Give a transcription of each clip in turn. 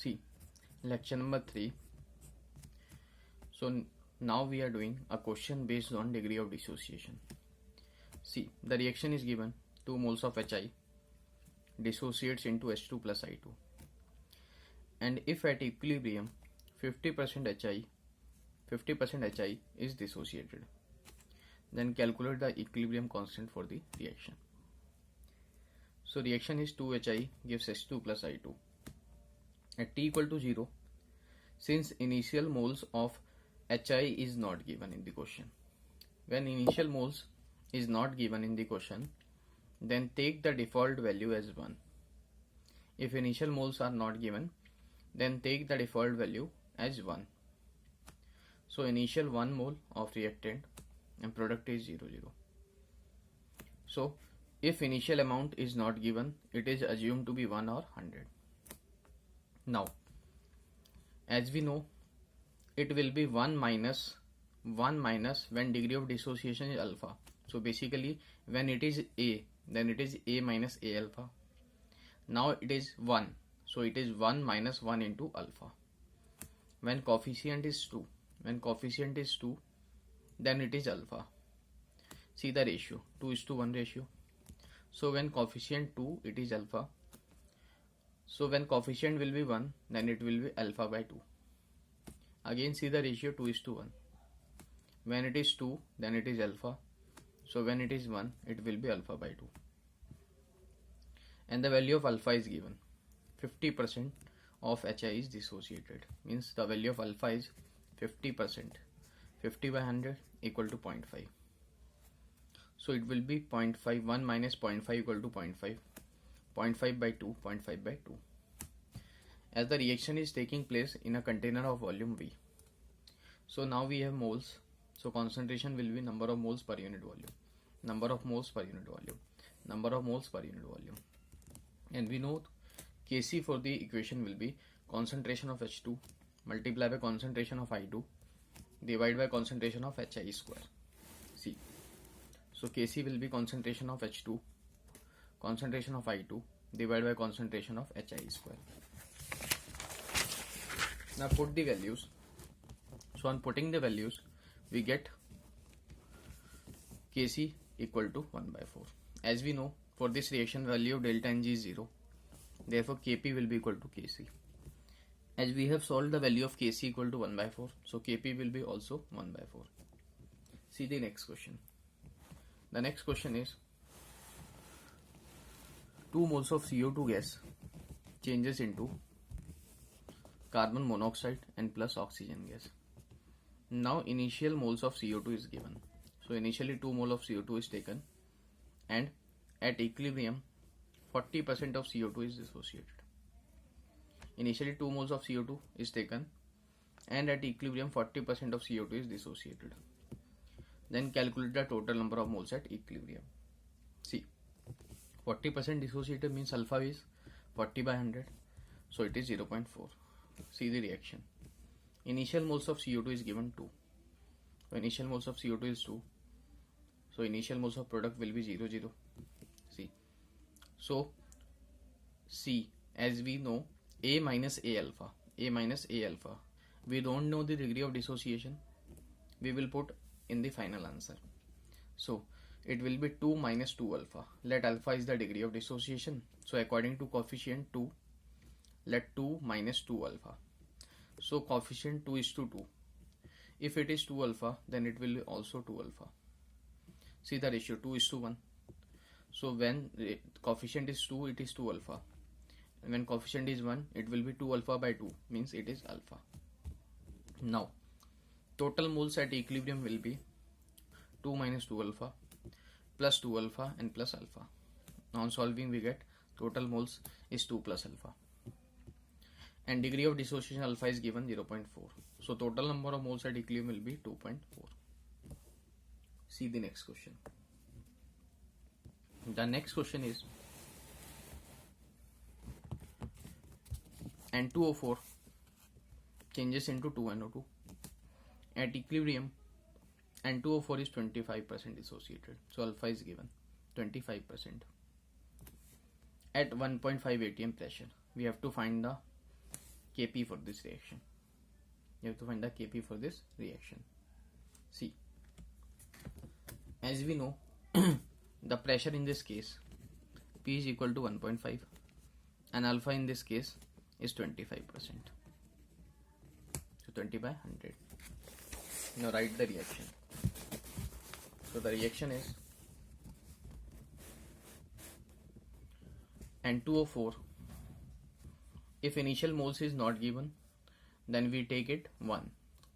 See, lecture number 3. So now we are doing a question based on degree of dissociation. See, the reaction is given 2 moles of HI dissociates into H2 plus I2, and if at equilibrium 50% HI is dissociated, then calculate the equilibrium constant for the reaction. So reaction is 2HI gives H2 plus I2 at t equal to 0. Since initial moles of HI is not given in the question, when initial moles is not given in the question, then take the default value as 1. If initial moles are not given, then take the default value as 1. So initial 1 mole of reactant and product is 0, 0. So if initial amount is not given, it is assumed to be 1 or 100. Now, as we know, it will be 1 minus when degree of dissociation is alpha. So basically, when it is A, then it is A minus A alpha. Now it is 1, so it is 1 minus 1 into alpha. When coefficient is 2, then it is alpha. See the ratio, 2:1 ratio. So when coefficient 2, it is alpha. So when coefficient will be 1, then it will be alpha by 2. Again see the ratio, 2:1. When it is 2, then it is alpha. So when it is 1, it will be alpha by 2. And the value of alpha is given. 50% of HI is dissociated. Means the value of alpha is 50%. 50 by 100 equal to 0.5. So it will be 0.5. 1 minus 0.5 equal to 0.5. 0.5 by 2. 0.5 by 2. As the reaction is taking place in a container of volume V. So now we have moles. So concentration will be number of moles per unit volume. Number of moles per unit volume. Number of moles per unit volume. And we know Kc for the equation will be concentration of H2 multiply by concentration of I2 divided by concentration of HI square. See. So Kc will be concentration of H2, concentration of I2 divided by concentration of HI square. Now put the values. So on putting the values, we get Kc equal to 1 by 4. As we know, for this reaction value of delta Ng is 0. Therefore Kp will be equal to Kc. As we have solved the value of Kc equal to 1 by 4, so Kp will be also 1 by 4. See the next question. The next question is 2 moles of CO2 gas changes into carbon monoxide and plus oxygen gas. Now initial moles of CO2 is given. So initially 2 mole of CO2 is taken, and at equilibrium 40% of CO2 is dissociated. Initially 2 moles of CO2 is taken, and at equilibrium 40% of CO2 is dissociated. Then calculate the total number of moles at equilibrium. See, 40% dissociated means alpha is 40 by 100, so it is 0.4. See the reaction. Initial moles of CO2 is given 2. So initial moles of CO2 is 2. So initial moles of product will be 0, 0. See. So C, as we know, A minus A alpha. We don't know the degree of dissociation. We will put in the final answer. So it will be 2 minus 2 alpha. Let alpha is the degree of dissociation. So according to coefficient 2, let 2 minus 2 alpha. So coefficient 2:2. If it is 2 alpha, then it will be also 2 alpha. See the ratio, 2:1. So when coefficient is 2, it is 2 alpha. And when coefficient is 1, it will be 2 alpha by 2, means it is alpha. Now, total moles at equilibrium will be 2 minus 2 alpha plus 2 alpha and plus alpha. Now on solving we get total moles is 2 plus alpha. And degree of dissociation alpha is given 0.4. So total number of moles at equilibrium will be 2.4. See the next question. The next question is N2O4 changes into 2NO2. At equilibrium, N2O4 is 25% dissociated. So alpha is given 25%. At 1.5 atm pressure, we have to find the Kp for this reaction. You have to find the Kp for this reaction. See, as we know, the pressure in this case, P is equal to 1.5 and alpha in this case is 25%. So 20 by 100. Now write the reaction. So the reaction is N2O4. If initial moles is not given, then we take it 1.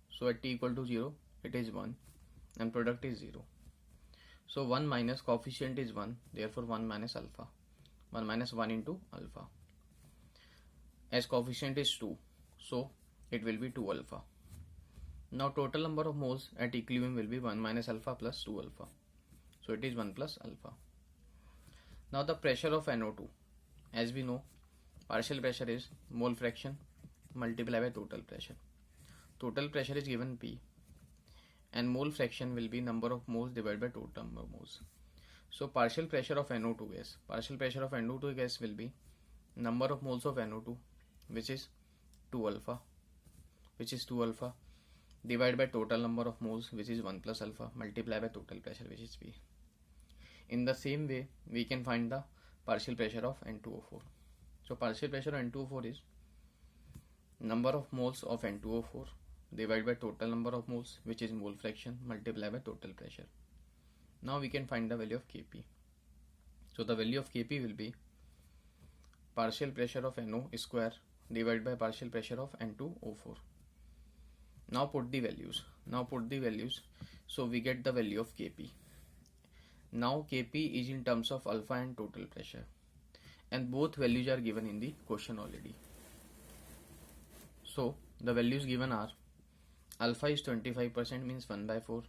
So at T equal to 0, it is 1 and product is 0. So 1 minus coefficient is 1, therefore 1 minus alpha. 1 minus 1 into alpha. As coefficient is 2, so it will be 2 alpha. Now total number of moles at equilibrium will be 1 minus alpha plus 2 alpha. So it is 1 plus alpha. Now the pressure of NO2. As we know, partial pressure is mole fraction multiplied by total pressure. Total pressure is given P and mole fraction will be number of moles divided by total number of moles. So partial pressure of NO2 gas. Partial pressure of NO2 gas will be number of moles of NO2, which is 2 alpha, divided by total number of moles, which is 1 plus alpha, multiplied by total pressure, which is P. In the same way, we can find the partial pressure of N2O4. So partial pressure of N2O4 is number of moles of N2O4 divided by total number of moles, which is mole fraction, multiplied by total pressure. Now we can find the value of Kp. So the value of Kp will be partial pressure of NO square divided by partial pressure of N2O4. Now put the values. So we get the value of Kp. Now Kp is in terms of alpha and total pressure, and both values are given in the question already. So the values given are alpha is 25%, means 1 by 4,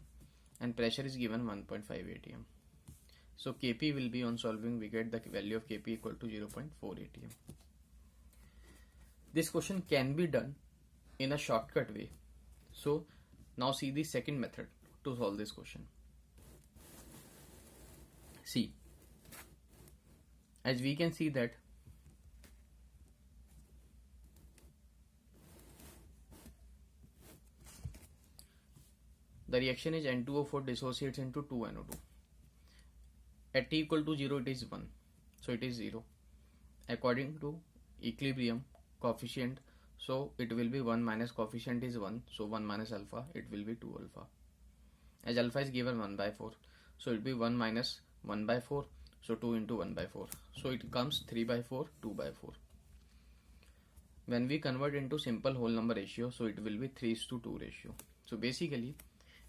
and pressure is given 1.5 atm. So Kp will be, on solving, we get the value of Kp equal to 0.4 atm. This question can be done in a shortcut way. So now see the second method to solve this question. See, as we can see that the reaction is N2O4 dissociates into 2NO2. At T equal to 0, it is 1. So it is 0. According to equilibrium coefficient, so it will be 1 minus coefficient is 1. So 1 minus alpha, it will be 2 alpha. As alpha is given 1 by 4, so it will be 1 minus 1 by 4. So 2 into 1 by 4. So it comes 3 by 4, 2 by 4. When we convert into simple whole number ratio, so it will be 3:2 ratio. So basically,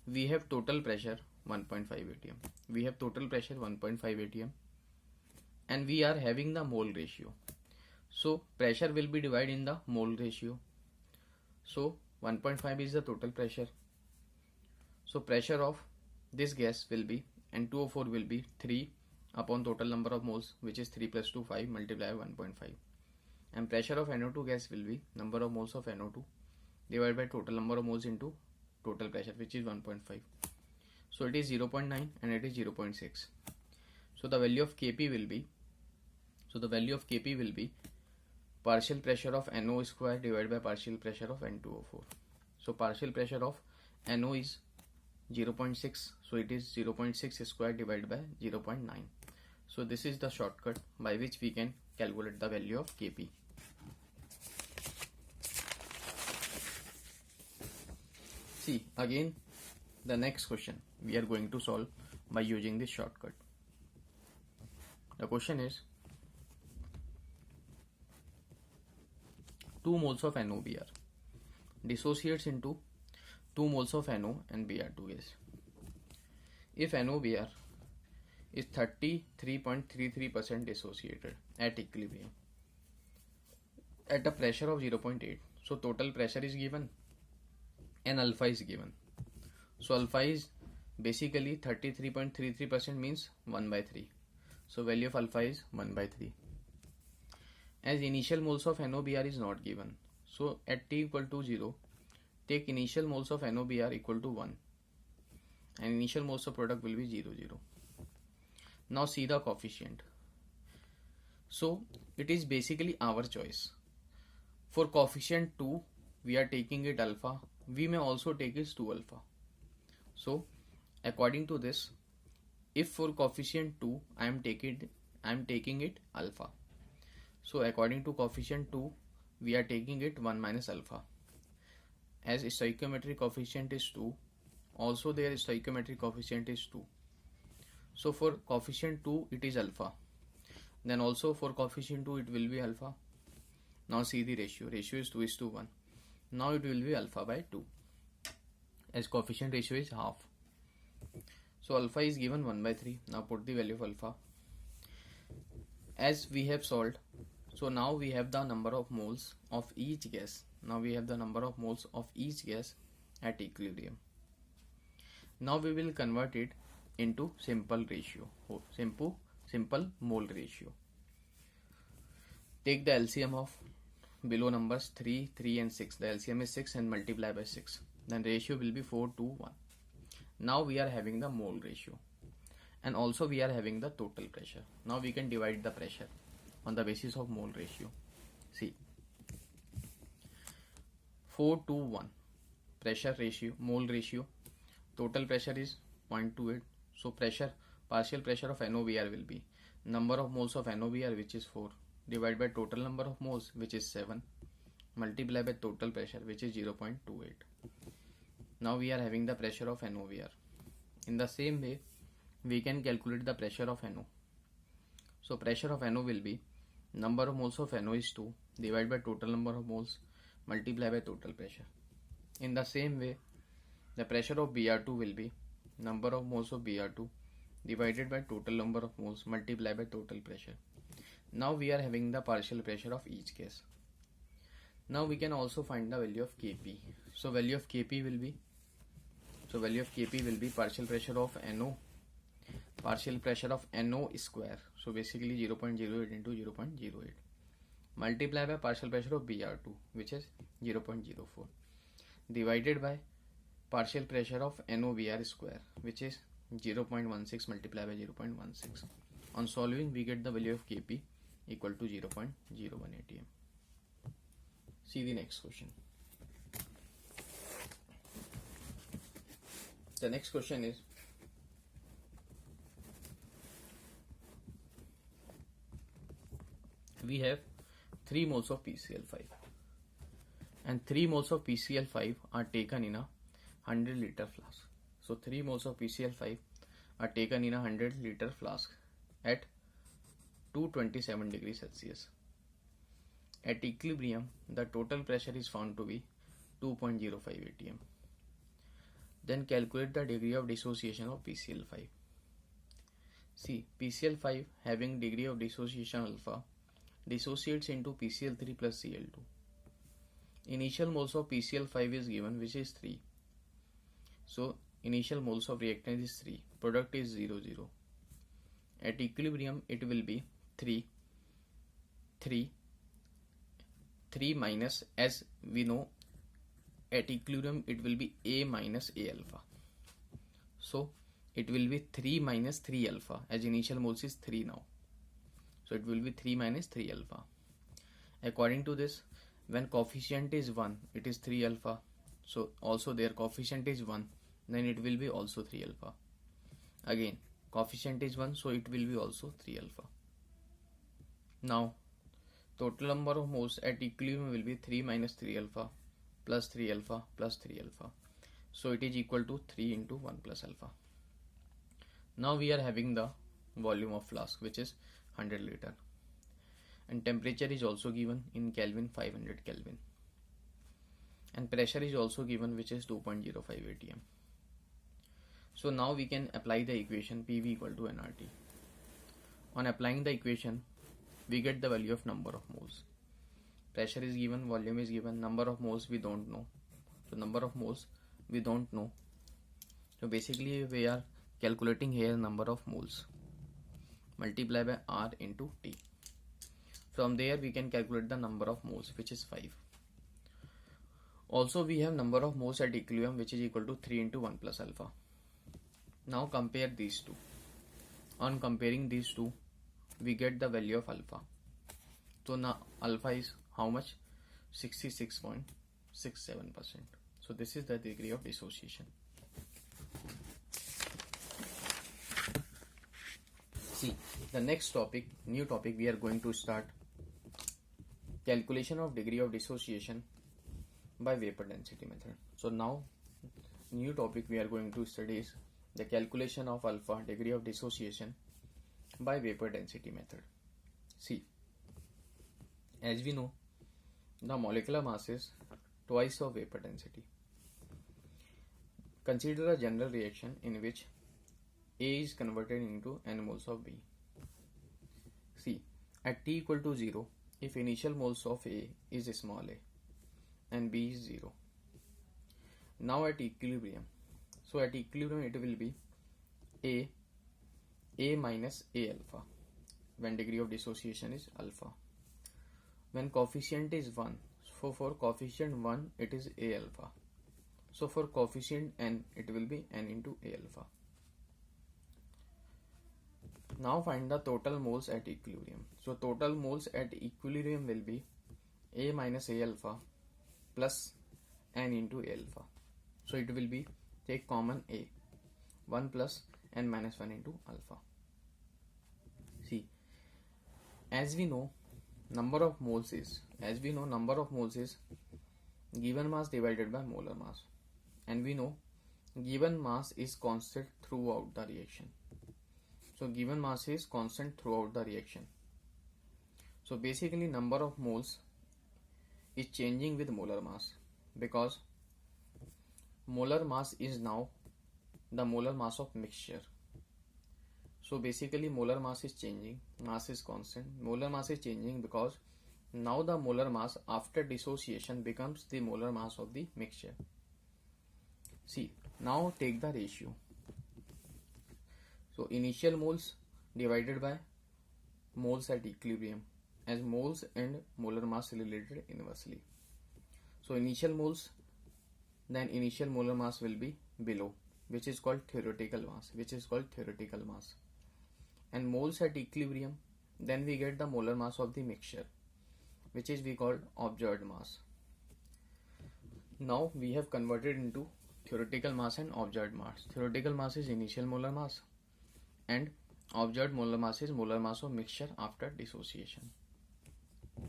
we have total pressure 1.5 atm. We have total pressure 1.5 atm, and we are having the mole ratio. So pressure will be divided in the mole ratio. So 1.5 is the total pressure. So pressure of this gas will be N2O4 will be 3 upon total number of moles, which is 3 plus 2, 5, multiplied by 1.5. And pressure of NO2 gas will be number of moles of NO2 divided by total number of moles into total pressure, which is 1.5. So it is 0.9 and it is 0.6. So the value of Kp will be, partial pressure of NO square divided by partial pressure of N2O4. So partial pressure of NO is 0.6, so it is 0.6 square divided by 0.9. So this is the shortcut by which we can calculate the value of Kp. See, again the next question we are going to solve by using this shortcut. The question is 2 moles of NOBr dissociates into 2 moles of NO and Br2 gas. If NOBr is 33.33% dissociated at equilibrium at a pressure of 0.8, so total pressure is given and alpha is given. So alpha is basically 33.33% means 1 by 3. So value of alpha is 1 by 3. As initial moles of NOBr is not given, so at T equal to 0, take initial moles of NOBr equal to 1 and initial moles of product will be 0, 0. Now see the coefficient. So it is basically our choice. For coefficient 2, we are taking it alpha. We may also take it 2 alpha. So according to this, if for coefficient 2 I am taking it alpha. So according to coefficient 2, we are taking it 1 minus alpha. As stoichiometric coefficient is 2, also their stoichiometric coefficient is 2. So for coefficient 2 it is alpha. Then also for coefficient 2 it will be alpha. Now see the ratio. Ratio is 2:1. Now it will be alpha by 2. As coefficient ratio is half. So alpha is given 1 by 3. Now put the value of alpha. As we have solved, so now we have the number of moles of each gas. Now we have the number of moles of each gas at equilibrium. Now we will convert it into simple ratio, simple mole ratio. Take the LCM of below numbers 3, 3 and 6. The LCM is 6 and multiply by 6. Then ratio will be 4:1. Now we are having the mole ratio. And also we are having the total pressure. Now we can divide the pressure on the basis of mole ratio. See, 4:1 pressure ratio, mole ratio. Total pressure is 0.28. So pressure, partial pressure of NOVR will be number of moles of NOVR, which is 4, divided by total number of moles, which is 7, multiply by total pressure, which is 0.28. Now we are having the pressure of NOVR. In the same way, we can calculate the pressure of NO. So pressure of NO will be number of moles of NO is 2, divided by total number of moles, multiply by total pressure. In the same way, the pressure of Br2 will be number of moles of Br2 divided by total number of moles, multiply by total pressure. Now we are having the partial pressure of each gas. Now we can also find the value of Kp. So value of Kp will be partial pressure of NO, partial pressure of NO square. So basically 0.08 into 0.08 multiply by partial pressure of Br2, which is 0.04, divided by partial pressure of NOVR square, which is 0.16 multiplied by 0.16. On solving, we get the value of Kp equal to 0.01 atm. See the next question. The next question is, we have 3 moles of PCl5 and 3 moles of PCl5 are taken in a 100 liter flask. So 3 moles of PCl5 are taken in a 100 liter flask at 227 degrees Celsius. At equilibrium, the total pressure is found to be 2.05 atm. Then calculate the degree of dissociation of PCl5. See, PCl5 having degree of dissociation alpha dissociates into PCl3 plus Cl2. Initial moles of PCl5 is given, which is 3. So initial moles of reactant is 3. Product is 0, 0. At equilibrium, it will be 3 minus, as we know, at equilibrium it will be A minus A alpha. So it will be 3 minus 3 alpha, as initial moles is 3 now. So it will be 3 minus 3 alpha. According to this, when coefficient is 1, it is 3 alpha. So also their coefficient is 1, then it will be also 3 alpha. Again, coefficient is 1, so it will be also 3 alpha. Now, total number of moles at equilibrium will be 3 minus 3 alpha plus 3 alpha plus 3 alpha. So it is equal to 3 into 1 plus alpha. Now we are having the volume of flask, which is 100 liter. And temperature is also given in Kelvin, 500 Kelvin. And pressure is also given, which is 2.05 atm. So now we can apply the equation PV equal to nRT. On applying the equation, we get the value of number of moles. Pressure is given, volume is given, number of moles we don't know. So number of moles we don't know. So basically we are calculating here number of moles. Multiply by R into T. From there we can calculate the number of moles, which is 5. Also we have number of moles at equilibrium, which is equal to 3 into 1 plus alpha. Now compare these two. On comparing these two, we get the value of alpha. So now alpha is how much? 66.67%. So this is the degree of dissociation. See, the next topic, new topic, we are going to start calculation of degree of dissociation by vapor density method. So now, new topic we are going to study is the calculation of alpha degree of dissociation by vapor density method. See, as we know, the molecular mass is twice of vapor density. Consider a general reaction in which A is converted into n moles of B. See, at T equal to 0, if initial moles of A is small a and B is 0. Now at equilibrium, so at equilibrium it will be A minus A alpha when degree of dissociation is alpha. When coefficient is 1, so for coefficient 1 it is A alpha. So for coefficient n it will be n into A alpha. Now find the total moles at equilibrium. So total moles at equilibrium will be A minus A alpha plus n into A alpha. So it will be, take common A, 1 plus n minus 1 into alpha. See, as we know number of moles is given mass divided by molar mass, and we know given mass is constant throughout the reaction. So given mass is constant throughout the reaction. So basically number of moles is changing with molar mass, because molar mass is now the molar mass of mixture. So basically molar mass is changing, mass is constant, molar mass is changing because now the molar mass after dissociation becomes the molar mass of the mixture. See, now take the ratio. So initial moles divided by moles at equilibrium, as moles and molar mass related inversely. So initial moles, then initial molar mass will be below, which is called theoretical mass, and moles at equilibrium, then we get the molar mass of the mixture, which is we call observed mass. Now we have converted into theoretical mass and observed mass. Theoretical mass is initial molar mass and observed molar mass is molar mass of mixture after dissociation.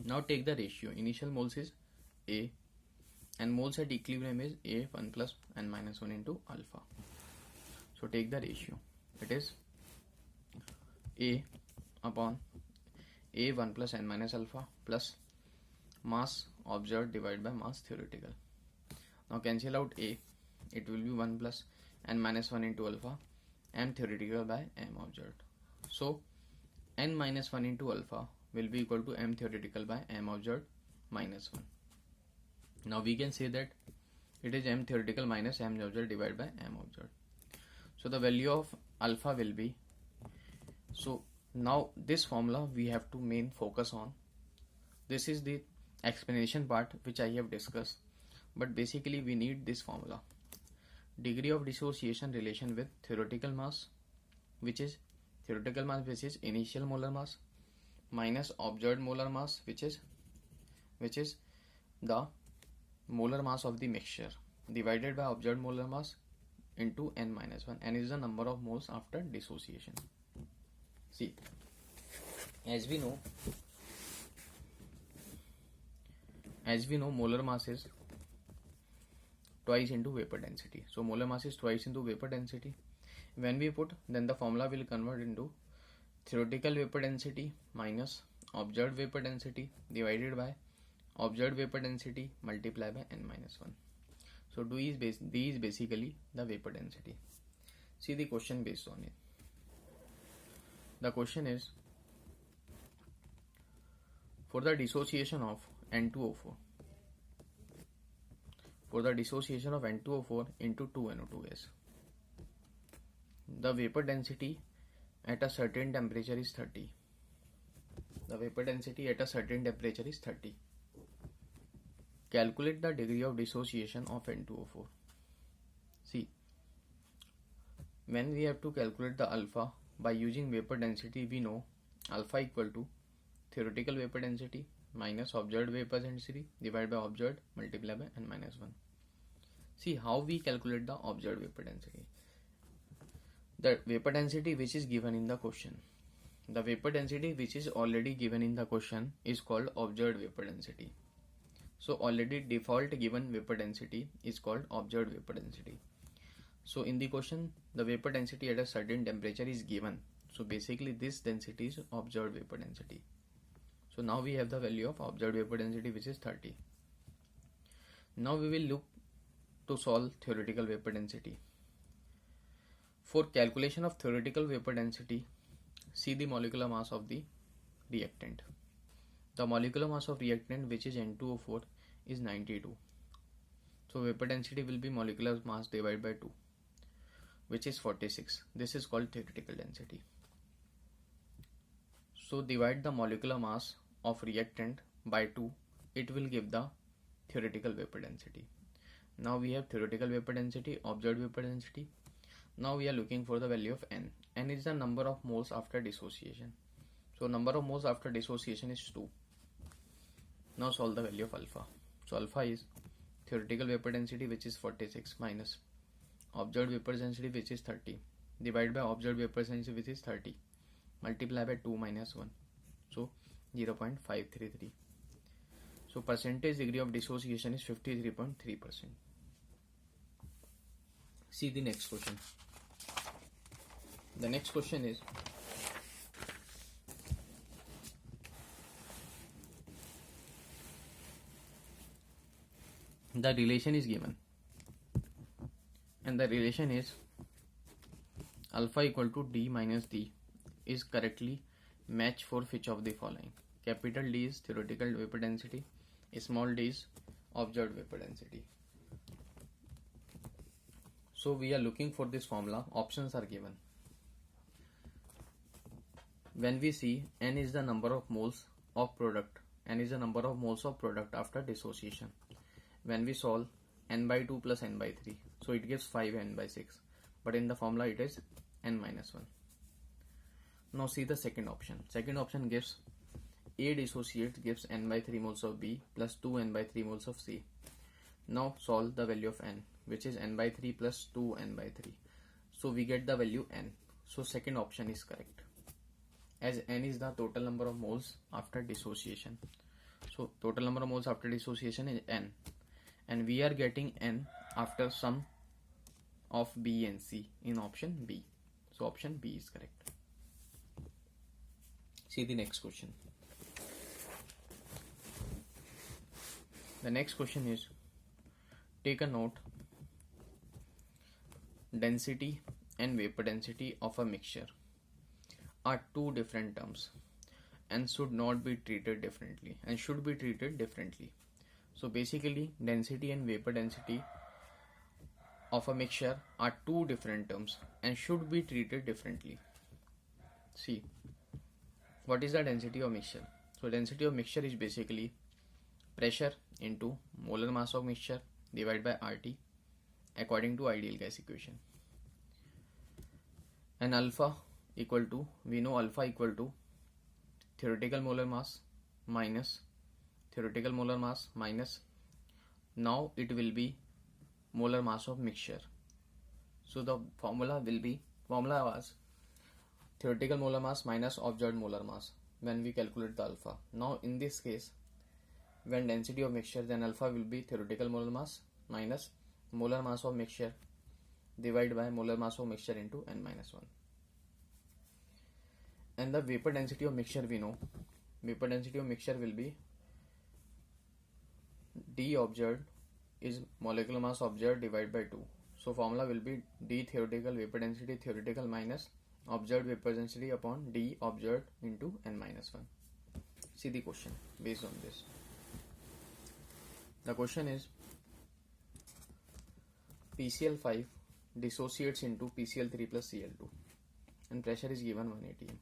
Now take the ratio. Initial moles is A and moles at equilibrium is A 1 plus n minus 1 into alpha. So take the ratio. It is A upon A 1 plus n minus alpha plus mass observed divided by mass theoretical. Now cancel out A. It will be 1 plus n minus 1 into alpha, m theoretical by m observed. So n minus 1 into alpha will be equal to m theoretical by m observed minus 1. Now we can say that it is m theoretical minus m observed divided by m observed. So the value of alpha will be, so now this formula we have to main focus on. This is the explanation part which I have discussed, but basically we need this formula. Degree of dissociation relation with theoretical mass, which is initial molar mass, minus observed molar mass, which is the molar mass of the mixture, divided by observed molar mass into n minus 1. N is the number of moles after dissociation. See, as we know molar mass is twice into vapor density. So molar mass is twice into vapor density. When we put, then the formula will convert into theoretical vapor density minus observed vapor density divided by observed vapor density multiplied by n minus 1. So D is basically the vapor density. See the question based on it. The question is, for the dissociation of N2O4, into 2NO2 gas, the vapor density at a certain temperature is 30. Calculate the degree of dissociation of N2O4. See, when we have to calculate the alpha by using vapor density, we know alpha equal to theoretical vapor density minus observed vapor density divided by observed multiplied by n minus 1. See how we calculate the observed vapor density. The vapor density which is given in the question, the vapor density which is already given in the question is called observed vapor density. So already default given vapor density is called observed vapor density. So in the question the vapor density at a certain temperature is given. So basically this density is observed vapor density. So now we have the value of observed vapor density which is 30. Now we will look to solve theoretical vapor density. For calculation of theoretical vapor density, see the molecular mass of the reactant. The molecular mass of reactant which is N2O4 is 92. So vapor density will be molecular mass divided by 2 which is 46. This is called theoretical density. So divide the molecular mass of reactant by 2, it will give the theoretical vapor density. Now we have theoretical vapor density, observed vapor density. Now we are looking for the value of N. N is the number of moles after dissociation. So number of moles after dissociation is 2. Now solve the value of alpha. So alpha is theoretical vapor density which is 46 minus observed vapor density which is 30 divided by observed vapor density which is 30 multiply by 2 minus 1. So 0.533. So percentage degree of dissociation is 53.3%. See the next question. The next question is the relation is given and the relation is alpha equal to D minus D is correctly matched for which of the following. Capital D is theoretical vapor density, small d is observed vapor density. So we are looking for this formula. Options are given. When we see N is the number of moles of product, N is the number of moles of product after dissociation. When we solve N by 2 plus N by 3, so it gives 5N by 6, but in the formula it is N minus 1. Now see the second option. Second option gives A dissociate gives N by 3 moles of B plus 2N by 3 moles of C. Now solve the value of N, which is N by 3 plus 2N by 3. So we get the value N. So second option is correct, as N is the total number of moles after dissociation. So total number of moles after dissociation is N, and we are getting N after sum of B and C in option B. So option B is correct. See the next question. The next question is, take a note, density and vapor density of a mixture are two different terms and should not be treated differently and should be treated differently. So basically density and vapor density of a mixture are two different terms and should be treated differently. See, what is the density of mixture? So density of mixture is basically pressure into molar mass of mixture divided by RT according to ideal gas equation. And alpha equal to, we know alpha equal to theoretical molar mass minus theoretical molar mass minus, now it will be molar mass of mixture. So the formula was theoretical molar mass minus observed molar mass when we calculate the alpha. Now in this case, when density of mixture, then alpha will be theoretical molar mass minus molar mass of mixture divided by molar mass of mixture into N minus 1. And the vapor density of mixture, we know vapor density of mixture will be D observed is molecular mass observed divided by 2. So formula will be D theoretical vapor density theoretical minus observed vapor density upon D observed into N minus 1. See the question based on this. The question is, PCl5 dissociates into PCl3 plus Cl2 and pressure is given 1 atm.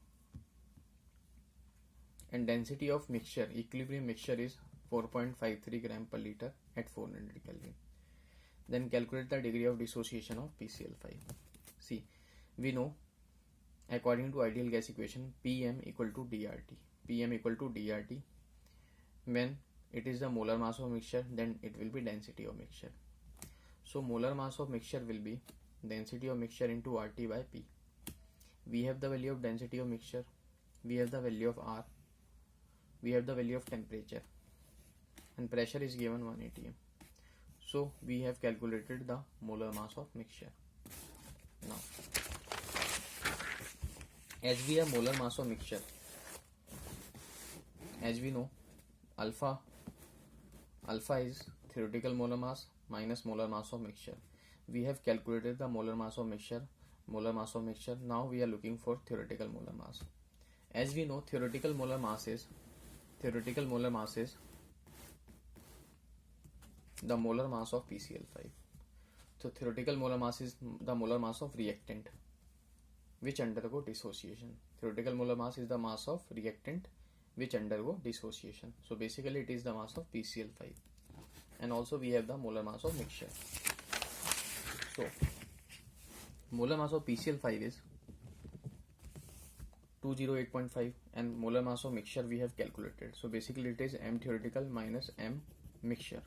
And density of mixture, equilibrium mixture is 4.53 gram per liter at 400 Kelvin. Then calculate the degree of dissociation of PCl5. See, we know according to ideal gas equation PM equal to DRT. PM equal to DRT, When it is the molar mass of mixture, then it will be density of mixture. So molar mass of mixture will be density of mixture into RT by P. We have the value of density of mixture, we have the value of R, we have the value of temperature, and pressure is given 1 atm. So we have calculated the molar mass of mixture. Now, as we have molar mass of mixture, as we know, alpha is theoretical molar mass minus molar mass of mixture. We have calculated the molar mass of mixture. Now we are looking for theoretical molar mass. As we know, theoretical molar mass is the molar mass of PCl5. So theoretical molar mass is the molar mass of reactant which undergo dissociation. Theoretical molar mass is the mass of reactant which undergo dissociation. So basically it is the mass of PCl5, and also we have the molar mass of mixture. So molar mass of PCl5 is 208.5 and molar mass of mixture we have calculated. So basically it is M theoretical minus M mixture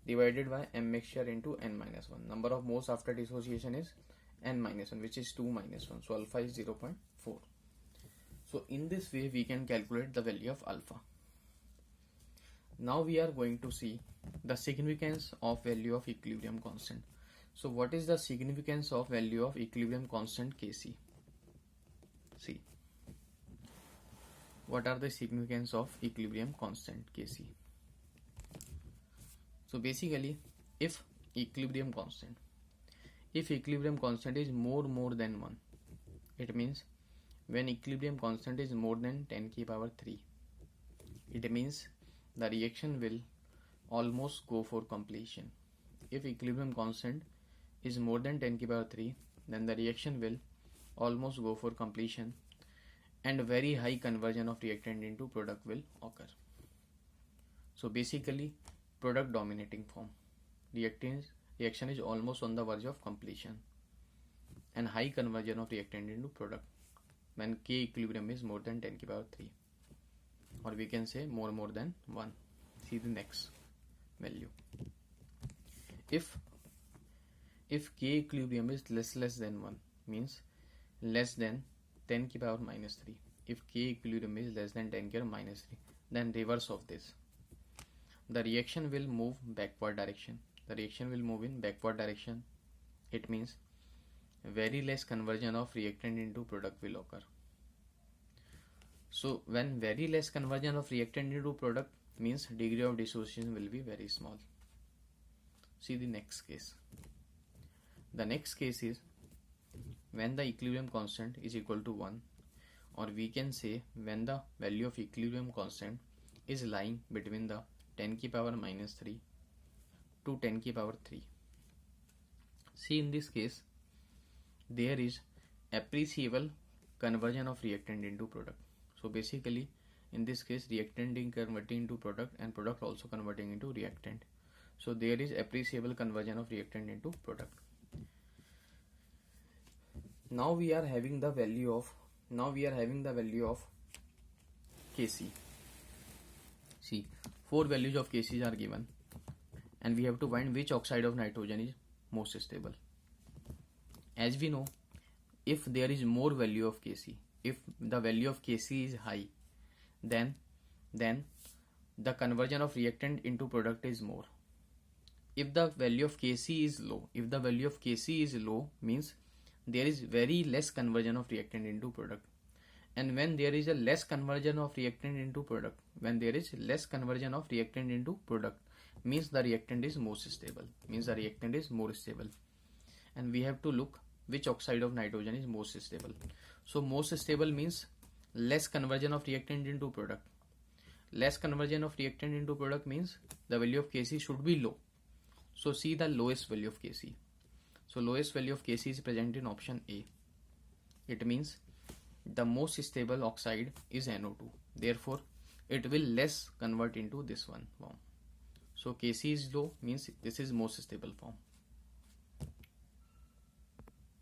divided by M mixture into N minus 1. Number of moles after dissociation is N minus 1, which is 2 minus 1. So alpha is 0.4. So in this way we can calculate the value of alpha. Now we are going to see the significance of value of equilibrium constant. So what is the significance of value of equilibrium constant Kc? See, what are the significance of equilibrium constant Kc? So basically, if equilibrium constant is more than 1, it means when equilibrium constant is more than 10 ki power 3, it means the reaction will almost go for completion. If equilibrium constant is more than 10 ki power 3, then the reaction will almost go for completion and very high conversion of reactant into product will occur. So basically, product dominating form. Reaction is almost on the verge of completion and high conversion of reactant into product when K equilibrium is more than 10 ki power 3, or we can say more than 1. See the next value. If K equilibrium is less than 1, means less than 10 ki power minus 3. If K equilibrium is less than 10 ki power minus 3, then reverse of this. The reaction will move backward direction. It means very less conversion of reactant into product will occur. So when very less conversion of reactant into product means degree of dissociation will be very small. See the next case. The next case is when the equilibrium constant is equal to 1, or we can say when the value of equilibrium constant is lying between the 10 ki power minus 3 to 10 ki power 3. See, in this case there is appreciable conversion of reactant into product. So basically in this case reactant is converting into product and product also converting into reactant. So there is appreciable conversion of reactant into product. Now we are having the value of Kc. See, 4 values of Kc are given and we have to find which oxide of nitrogen is most stable. As we know, if there is more value of Kc, if the value of Kc is high, then the conversion of reactant into product is more. If the value of Kc is low, means there is very less conversion of reactant into product. And when there is a less conversion of reactant into product, means the reactant is most stable, more stable. And we have to look which oxide of nitrogen is most stable. So most stable means less conversion of reactant into product. Less conversion of reactant into product means the value of Kc should be low. So see the lowest value of Kc. So lowest value of Kc is present in option A. It means the most stable oxide is NO2. Therefore, it will less convert into this one form. So Kc is low means this is most stable form.